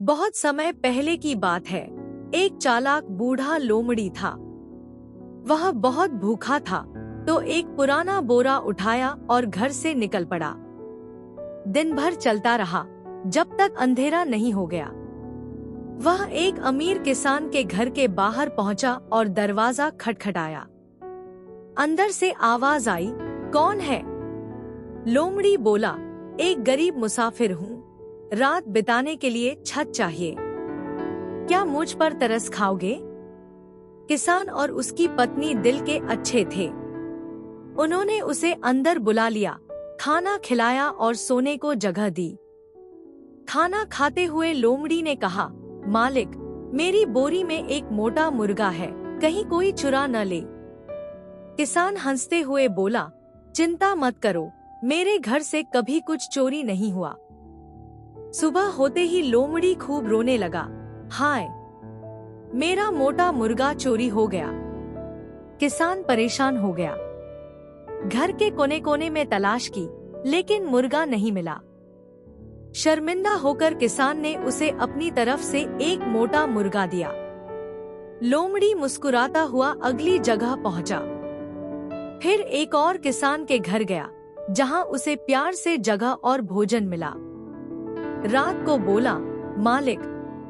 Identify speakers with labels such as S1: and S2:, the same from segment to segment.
S1: बहुत समय पहले की बात है। एक चालाक बूढ़ा लोमड़ी था। वह बहुत भूखा था तो एक पुराना बोरा उठाया और घर से निकल पड़ा। दिन भर चलता रहा जब तक अंधेरा नहीं हो गया। वह एक अमीर किसान के घर के बाहर पहुंचा और दरवाजा खटखटाया। अंदर से आवाज आई, कौन है? लोमड़ी बोला, एक गरीब मुसाफिर हूँ, रात बिताने के लिए छत चाहिए। क्या मुझ पर तरस खाओगे? किसान और उसकी पत्नी दिल के अच्छे थे। उन्होंने उसे अंदर बुला लिया, खाना खिलाया और सोने को जगह दी। खाना खाते हुए लोमड़ी ने कहा, मालिक, मेरी बोरी में एक मोटा मुर्गा है, कहीं कोई चुरा न ले। किसान हंसते हुए बोला, चिंता मत करो, मेरे घर से कभी कुछ चोरी नहीं हुआ। सुबह होते ही लोमड़ी खूब रोने लगा, हाय, मेरा मोटा मुर्गा चोरी हो गया। किसान परेशान हो गया। घर के कोने कोने में तलाश की, लेकिन मुर्गा नहीं मिला। शर्मिंदा होकर किसान ने उसे अपनी तरफ से एक मोटा मुर्गा दिया। लोमड़ी मुस्कुराता हुआ अगली जगह पहुंचा। फिर एक और किसान के घर गया, जहां उसे प्यार से जगह और भोजन मिला। रात को बोला, मालिक,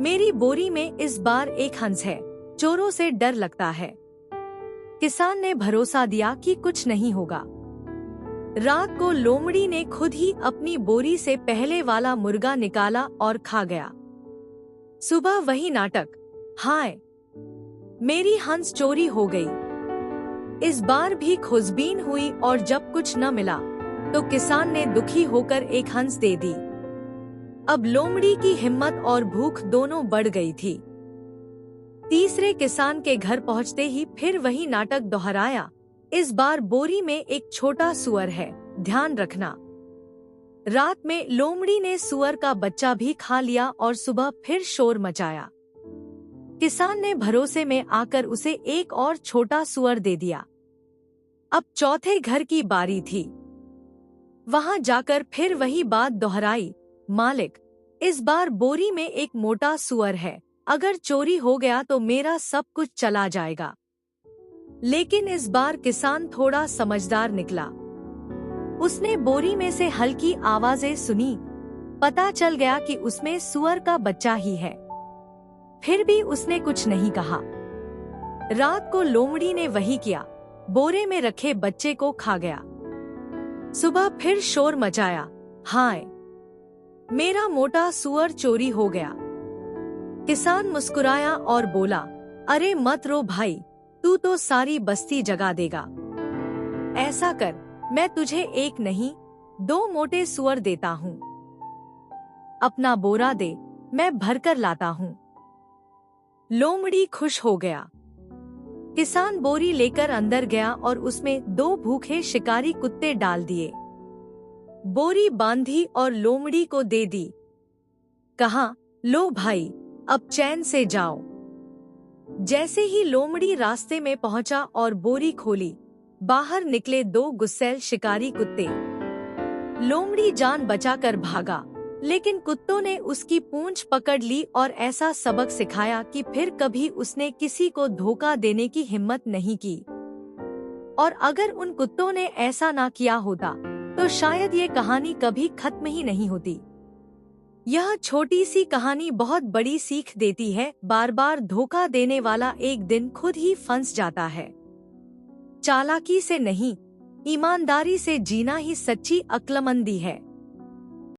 S1: मेरी बोरी में इस बार एक हंस है, चोरों से डर लगता है। किसान ने भरोसा दिया कि कुछ नहीं होगा। रात को लोमड़ी ने खुद ही अपनी बोरी से पहले वाला मुर्गा निकाला और खा गया। सुबह वही नाटक, हाय, मेरी हंस चोरी हो गई। इस बार भी खोजबीन हुई और जब कुछ न मिला तो किसान ने दुखी होकर एक हंस दे दी। अब लोमड़ी की हिम्मत और भूख दोनों बढ़ गई थी। तीसरे किसान के घर पहुंचते ही फिर वही नाटक दोहराया। इस बार बोरी में एक छोटा सुअर है, ध्यान रखना। रात में लोमड़ी ने सुअर का बच्चा भी खा लिया और सुबह फिर शोर मचाया। किसान ने भरोसे में आकर उसे एक और छोटा सुअर दे दिया। अब चौथे घर की बारी थी। वहां जाकर फिर वही बात दोहराई, मालिक, इस बार बोरी में एक मोटा सुअर है, अगर चोरी हो गया तो मेरा सब कुछ चला जाएगा। लेकिन इस बार किसान थोड़ा समझदार निकला। उसने बोरी में से हल्की आवाजें सुनी। पता चल गया कि उसमें सुअर का बच्चा ही है। फिर भी उसने कुछ नहीं कहा। रात को लोमड़ी ने वही किया, बोरे में रखे बच्चे को खा गया। सुबह फिर शोर मचाया, हाय, मेरा मोटा सुअर चोरी हो गया। किसान मुस्कुराया और बोला, अरे मत रो भाई, तू तो सारी बस्ती जगा देगा। ऐसा कर, मैं तुझे एक नहीं 2 मोटे सुअर देता हूँ। अपना बोरा दे, मैं भरकर लाता हूँ। लोमड़ी खुश हो गया। किसान बोरी लेकर अंदर गया और उसमें 2 भूखे शिकारी कुत्ते डाल दिए। बोरी बांधी और लोमड़ी को दे दी। कहा, लो भाई, अब चैन से जाओ। जैसे ही लोमड़ी रास्ते में पहुंचा और बोरी खोली, बाहर निकले 2 गुस्सैल शिकारी कुत्ते। लोमड़ी जान बचाकर भागा, लेकिन कुत्तों ने उसकी पूंछ पकड़ ली और ऐसा सबक सिखाया कि फिर कभी उसने किसी को धोखा देने की हिम्मत नहीं की। और अगर उन कुत्तों ने ऐसा ना किया होता तो शायद ये कहानी कभी खत्म ही नहीं होती। यह छोटी सी कहानी बहुत बड़ी सीख देती है। बार बार धोखा देने वाला एक दिन खुद ही फंस जाता है। चालाकी से नहीं, ईमानदारी से जीना ही सच्ची अक्लमंदी है।